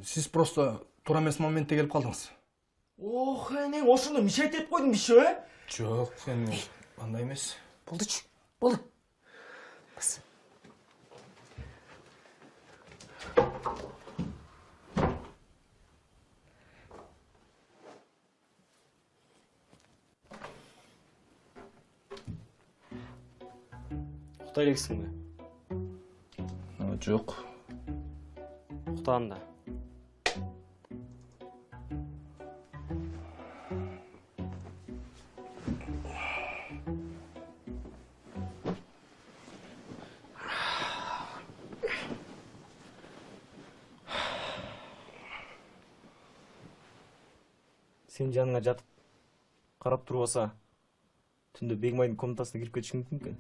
Сиз просто туура эмес моментте келип калдыңыз. Ох, эне ошондо мешайт этип койдуң бишо, э? Жок, сен андай эмес. Болдучу. Болду. Бас. Ukta элексиңби? Жок. Ukta анда. Сен жаныңа жатып карап туруп алса, түндө Бегмайдын комнатасына кирип кетиши мүмкүн экен.